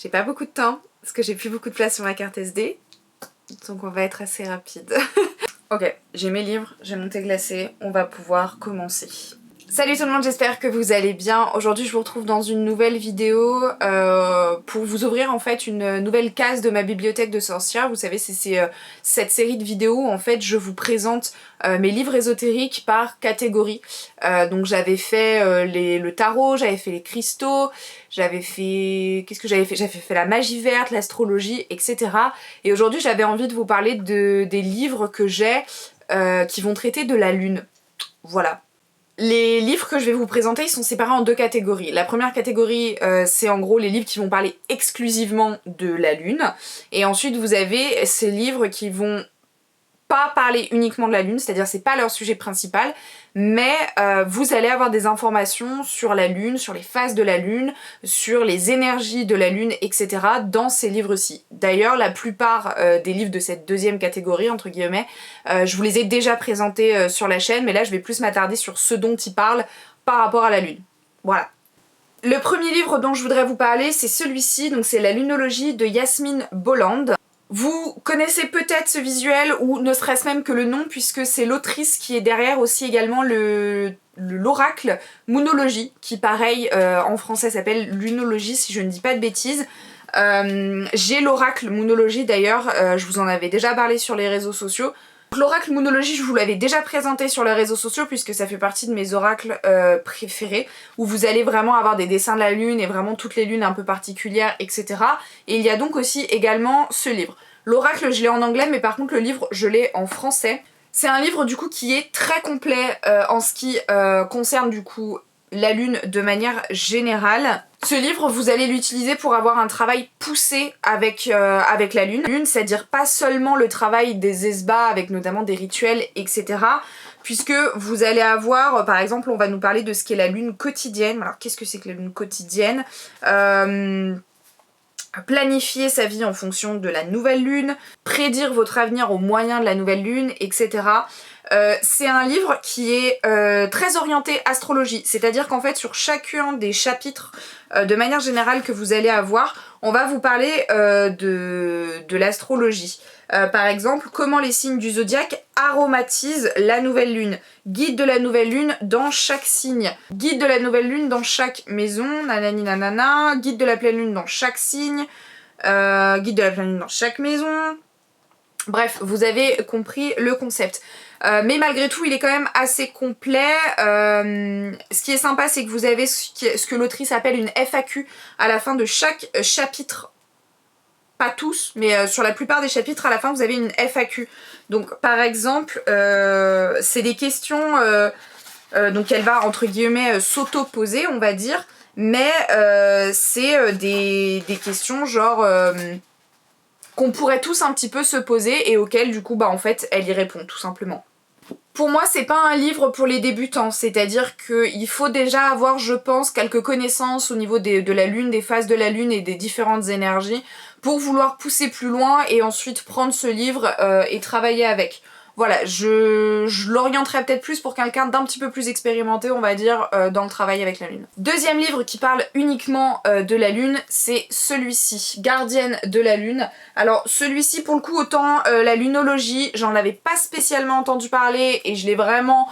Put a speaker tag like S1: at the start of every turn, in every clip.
S1: J'ai pas beaucoup de temps parce que j'ai plus beaucoup de place sur ma carte SD. Donc on va être assez rapide. Ok, j'ai mes livres, j'ai mon thé glacé, on va pouvoir commencer. Salut tout le monde, j'espère que vous allez bien. Aujourd'hui je vous retrouve dans une nouvelle vidéo pour vous ouvrir en fait une nouvelle case de ma bibliothèque de sorcières. Vous savez, c'est cette série de vidéos où en fait je vous présente mes livres ésotériques par catégorie. Donc j'avais fait le tarot, j'avais fait les cristaux, j'avais fait... Qu'est-ce que j'avais fait? J'avais fait la magie verte, l'astrologie, etc. Et aujourd'hui j'avais envie de vous parler des livres que j'ai qui vont traiter de la lune. Voilà. Les livres que je vais vous présenter, ils sont séparés en deux catégories. La première catégorie, c'est en gros les livres qui vont parler exclusivement de la lune. Et ensuite, vous avez ces livres qui vont pas parler uniquement de la lune, c'est-à-dire c'est pas leur sujet principal, mais vous allez avoir des informations sur la lune, sur les phases de la lune, sur les énergies de la lune, etc. dans ces livres-ci. D'ailleurs, la plupart des livres de cette deuxième catégorie, entre guillemets, je vous les ai déjà présentés sur la chaîne, mais là je vais plus m'attarder sur ce dont ils parlent par rapport à la lune. Voilà. Le premier livre dont je voudrais vous parler, c'est celui-ci, donc c'est La Lunologie de Yasmine Bolland. Vous connaissez peut-être ce visuel, ou ne serait-ce même que le nom, puisque c'est l'autrice qui est derrière aussi également l'oracle Moonologie, qui pareil en français s'appelle Lunologie si je ne dis pas de bêtises. J'ai l'oracle Moonologie d'ailleurs, je vous en avais déjà parlé sur les réseaux sociaux. L'oracle Moonologie, je vous l'avais déjà présenté sur les réseaux sociaux puisque ça fait partie de mes oracles préférés, où vous allez vraiment avoir des dessins de la lune et vraiment toutes les lunes un peu particulières, etc. Et il y a donc aussi également ce livre. L'oracle, je l'ai en anglais, mais par contre le livre, je l'ai en français. C'est un livre du coup qui est très complet en ce qui concerne du coup la lune de manière générale. Ce livre, vous allez l'utiliser pour avoir un travail poussé avec la lune, c'est-à-dire pas seulement le travail des esbats avec notamment des rituels, etc. Puisque vous allez avoir, par exemple, on va nous parler de ce qu'est la lune quotidienne. Alors qu'est-ce que c'est que la lune quotidienne? Planifier sa vie en fonction de la nouvelle lune, prédire votre avenir au moyen de la nouvelle lune, etc. C'est un livre qui est très orienté astrologie, c'est-à-dire qu'en fait sur chacun des chapitres de manière générale que vous allez avoir, on va vous parler de l'astrologie. Par exemple, comment les signes du zodiaque aromatisent la nouvelle lune, guide de la nouvelle lune dans chaque signe, guide de la nouvelle lune dans chaque maison, nanani nanana, guide de la pleine lune dans chaque signe, guide de la pleine lune dans chaque maison. Bref, vous avez compris le concept. Mais malgré tout, il est quand même assez complet. Ce qui est sympa, c'est que vous avez ce que l'autrice appelle une FAQ à la fin de chaque chapitre. Pas tous, mais sur la plupart des chapitres, à la fin, vous avez une FAQ. Donc, par exemple, c'est des questions... donc, elle va, entre guillemets, s'auto-poser, on va dire. Mais c'est des questions genre... qu'on pourrait tous un petit peu se poser et auxquelles, du coup, bah en fait, elle y répond, tout simplement. Pour moi, c'est pas un livre pour les débutants, c'est-à-dire qu'il faut déjà avoir, je pense, quelques connaissances au niveau de la lune, des phases de la lune et des différentes énergies pour vouloir pousser plus loin et ensuite prendre ce livre et travailler avec. Voilà, je l'orienterais peut-être plus pour quelqu'un d'un petit peu plus expérimenté, on va dire, dans le travail avec la lune. Deuxième livre qui parle uniquement de la lune, c'est celui-ci, Gardienne de la lune. Alors celui-ci, pour le coup, autant la lunologie, j'en avais pas spécialement entendu parler et je l'ai vraiment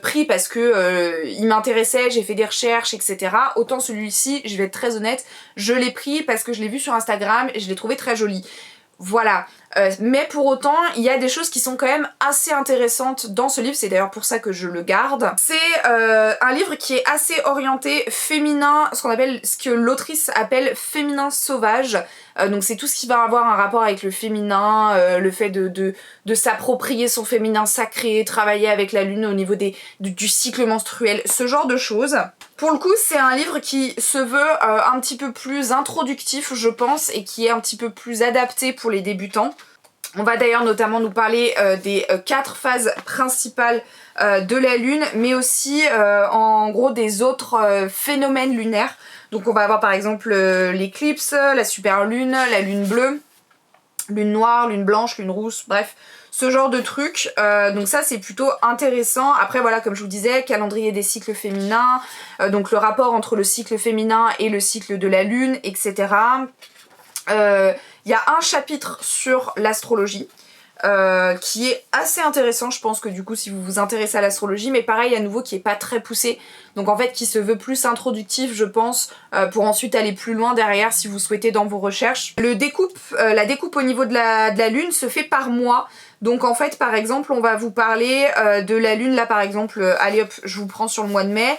S1: pris parce que il m'intéressait, j'ai fait des recherches, etc. Autant celui-ci, je vais être très honnête, je l'ai pris parce que je l'ai vu sur Instagram et je l'ai trouvé très joli. Voilà, mais pour autant, il y a des choses qui sont quand même assez intéressantes dans ce livre, c'est d'ailleurs pour ça que je le garde. C'est un livre qui est assez orienté féminin, ce que l'autrice appelle féminin sauvage. Donc c'est tout ce qui va avoir un rapport avec le féminin, le fait de s'approprier son féminin sacré, travailler avec la lune au niveau du cycle menstruel, ce genre de choses. Pour le coup, c'est un livre qui se veut un petit peu plus introductif, je pense, et qui est un petit peu plus adapté pour les débutants. On va d'ailleurs notamment nous parler des 4 phases principales de la lune, mais aussi en gros des autres phénomènes lunaires. Donc on va avoir par exemple l'éclipse, la super lune, la lune bleue, lune noire, lune blanche, lune rousse, bref, ce genre de trucs. Donc ça c'est plutôt intéressant. Après voilà, comme je vous disais, calendrier des cycles féminins, donc le rapport entre le cycle féminin et le cycle de la lune, etc. y a un chapitre sur l'astrologie. Qui est assez intéressant, je pense que du coup si vous vous intéressez à l'astrologie, mais pareil à nouveau qui est pas très poussé, donc en fait qui se veut plus introductif je pense, pour ensuite aller plus loin derrière si vous souhaitez dans vos recherches. La découpe au niveau de la lune se fait par mois, donc en fait par exemple on va vous parler de la lune là par exemple, allez hop je vous prends sur le mois de mai,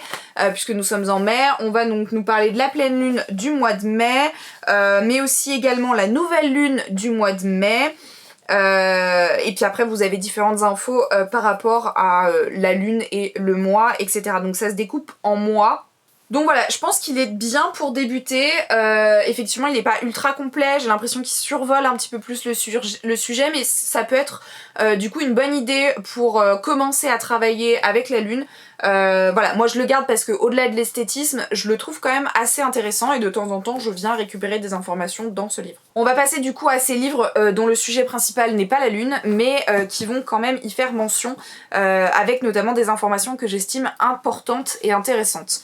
S1: puisque nous sommes en mai, on va donc nous parler de la pleine lune du mois de mai, mais aussi également la nouvelle lune du mois de mai. Et puis après vous avez différentes infos par rapport à la lune et le mois, etc. Donc ça se découpe en mois. Donc voilà, je pense qu'il est bien pour débuter. Effectivement, il n'est pas ultra complet, j'ai l'impression qu'il survole un petit peu plus le sujet, mais ça peut être du coup une bonne idée pour commencer à travailler avec la lune. Voilà, moi je le garde parce que au-delà de l'esthétisme, je le trouve quand même assez intéressant et de temps en temps je viens récupérer des informations dans ce livre. On va passer du coup à ces livres dont le sujet principal n'est pas la lune, mais qui vont quand même y faire mention, avec notamment des informations que j'estime importantes et intéressantes.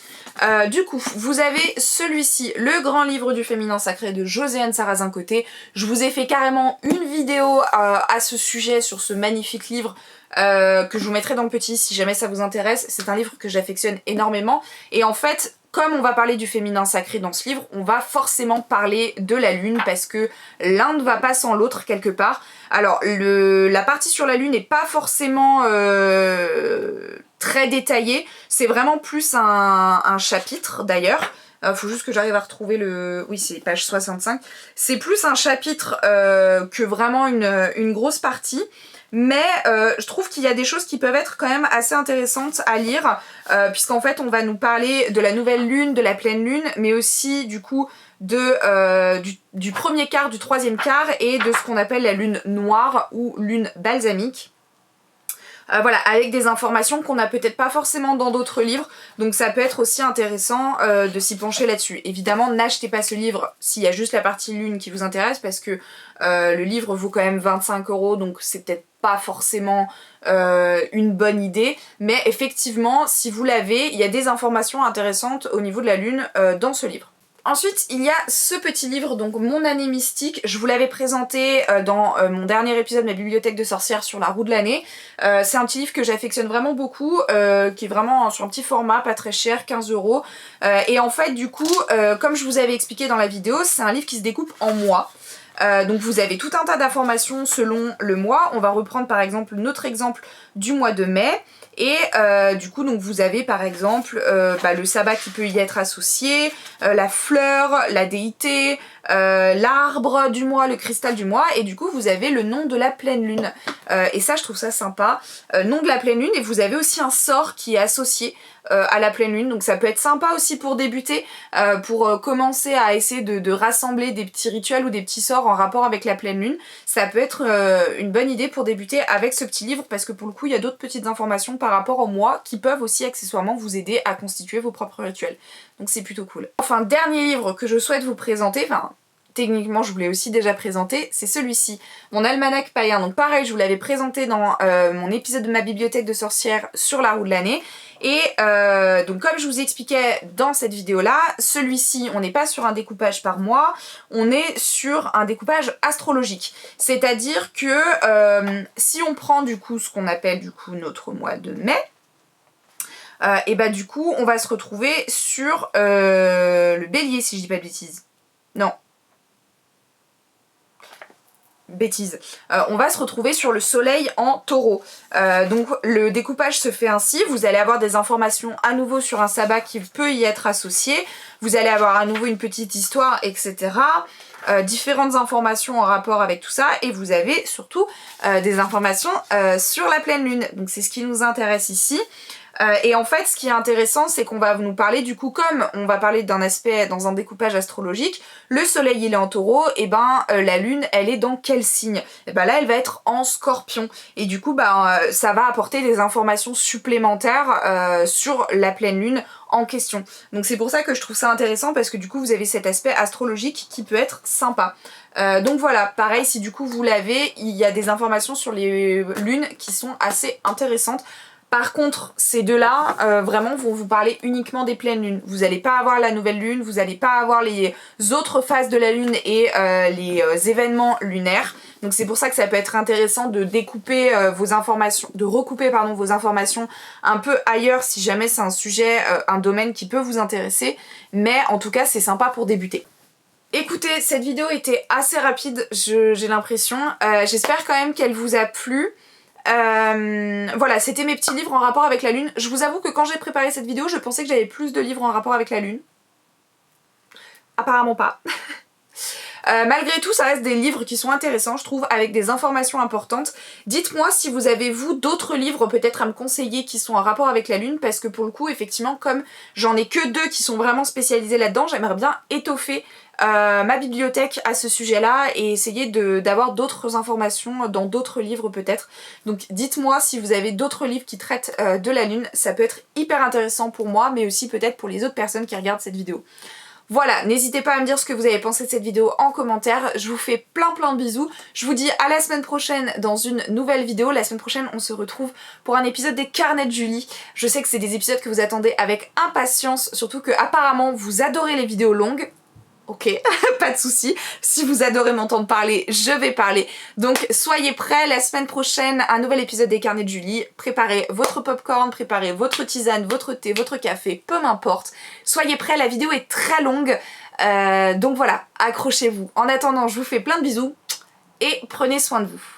S1: Du coup, vous avez celui-ci, Le Grand Livre du Féminin Sacré de Josiane Sarrazin-Côté. Je vous ai fait carrément une vidéo à ce sujet, sur ce magnifique livre, que je vous mettrai dans le petit si jamais ça vous intéresse. C'est un livre que j'affectionne énormément et en fait comme on va parler du féminin sacré dans ce livre, on va forcément parler de la lune parce que l'un ne va pas sans l'autre quelque part. Alors la partie sur la lune n'est pas forcément très détaillée, c'est vraiment plus un chapitre d'ailleurs. Faut juste que j'arrive à retrouver le... Oui, c'est page 65. C'est plus un chapitre que vraiment une grosse partie. Mais je trouve qu'il y a des choses qui peuvent être quand même assez intéressantes à lire, puisqu'en fait on va nous parler de la nouvelle lune, de la pleine lune, mais aussi du coup du premier quart, du troisième quart et de ce qu'on appelle la lune noire ou lune balsamique. Voilà, avec des informations qu'on n'a peut-être pas forcément dans d'autres livres, donc ça peut être aussi intéressant de s'y pencher là-dessus. Évidemment, n'achetez pas ce livre s'il y a juste la partie lune qui vous intéresse, parce que le livre vaut quand même 25 €, donc c'est peut-être pas forcément une bonne idée, mais effectivement, si vous l'avez, il y a des informations intéressantes au niveau de la lune dans ce livre. Ensuite, il y a ce petit livre, donc Mon année mystique. Je vous l'avais présenté dans mon dernier épisode de ma bibliothèque de sorcières sur la roue de l'année. C'est un petit livre que j'affectionne vraiment beaucoup, qui est vraiment sur un petit format, pas très cher, 15 €. Et en fait, du coup, comme je vous avais expliqué dans la vidéo, c'est un livre qui se découpe en mois. Donc vous avez tout un tas d'informations selon le mois. On va reprendre par exemple notre exemple du mois de mai. Et du coup donc vous avez par exemple le sabbat qui peut y être associé, la fleur, la déité, l'arbre du mois, le cristal du mois, et du coup vous avez le nom de la pleine lune. Et ça je trouve ça sympa, nom de la pleine lune, et vous avez aussi un sort qui est associé à la pleine lune, donc ça peut être sympa aussi pour débuter, pour commencer à essayer de rassembler des petits rituels ou des petits sorts en rapport avec la pleine lune. Ça peut être une bonne idée pour débuter avec ce petit livre, parce que pour le coup il y a d'autres petites informations par rapport au mois qui peuvent aussi accessoirement vous aider à constituer vos propres rituels, donc c'est plutôt cool. Enfin, dernier livre que je souhaite vous présenter, enfin techniquement je vous l'ai aussi déjà présenté, c'est celui-ci, mon almanach païen. Donc pareil, je vous l'avais présenté dans mon épisode de ma bibliothèque de sorcières sur la roue de l'année. Et donc comme je vous expliquais dans cette vidéo là, celui-ci on n'est pas sur un découpage par mois, on est sur un découpage astrologique. C'est-à-dire que si on prend du coup ce qu'on appelle du coup notre mois de mai, et bah du coup on va se retrouver sur le bélier, si je dis pas de bêtises. Non. Bêtise. On va se retrouver sur le soleil en taureau. Donc le découpage se fait ainsi, vous allez avoir des informations à nouveau sur un sabbat qui peut y être associé, vous allez avoir à nouveau une petite histoire, etc. Différentes informations en rapport avec tout ça, et vous avez surtout des informations sur la pleine lune. Donc c'est ce qui nous intéresse ici. Et en fait, ce qui est intéressant, c'est qu'on va nous parler, du coup, comme on va parler d'un aspect dans un découpage astrologique, le soleil il est en taureau, et ben la lune elle est dans quel signe? Et ben là elle va être en scorpion, et du coup ça va apporter des informations supplémentaires sur la pleine lune en question. Donc c'est pour ça que je trouve ça intéressant, parce que du coup vous avez cet aspect astrologique qui peut être sympa. Donc voilà, pareil, si du coup vous l'avez, il y a des informations sur les lunes qui sont assez intéressantes. Par contre, ces deux-là, vraiment, vont vous parler uniquement des pleines lunes. Vous n'allez pas avoir la nouvelle lune, vous n'allez pas avoir les autres phases de la lune et les événements lunaires. Donc c'est pour ça que ça peut être intéressant de découper vos informations, de recouper pardon, vos informations un peu ailleurs si jamais c'est un sujet, un domaine qui peut vous intéresser. Mais en tout cas, c'est sympa pour débuter. Écoutez, cette vidéo était assez rapide, j'ai l'impression. J'espère quand même qu'elle vous a plu. Voilà, c'était mes petits livres en rapport avec la lune. Je vous avoue que quand j'ai préparé cette vidéo, je pensais que j'avais plus de livres en rapport avec la lune. Apparemment pas. Malgré tout, ça reste des livres qui sont intéressants, je trouve, avec des informations importantes. Dites-moi si vous avez, vous, d'autres livres peut-être à me conseiller qui sont en rapport avec la lune, parce que pour le coup, effectivement, comme j'en ai que 2 qui sont vraiment spécialisés là-dedans, j'aimerais bien étoffer ma bibliothèque à ce sujet-là et essayer d'avoir d'autres informations dans d'autres livres peut-être. Donc dites-moi si vous avez d'autres livres qui traitent de la lune, ça peut être hyper intéressant pour moi, mais aussi peut-être pour les autres personnes qui regardent cette vidéo. Voilà, n'hésitez pas à me dire ce que vous avez pensé de cette vidéo en commentaire. Je vous fais plein de bisous. Je vous dis à la semaine prochaine dans une nouvelle vidéo. La semaine prochaine, on se retrouve pour un épisode des Carnets de Julie. Je sais que c'est des épisodes que vous attendez avec impatience, surtout que apparemment vous adorez les vidéos longues. Ok, pas de souci. Si vous adorez m'entendre parler, je vais parler. Donc soyez prêts, la semaine prochaine, un nouvel épisode des Carnets de Julie. Préparez votre popcorn, préparez votre tisane, votre thé, votre café, peu m'importe. Soyez prêts, la vidéo est très longue. Donc voilà, accrochez-vous. En attendant, je vous fais plein de bisous et prenez soin de vous.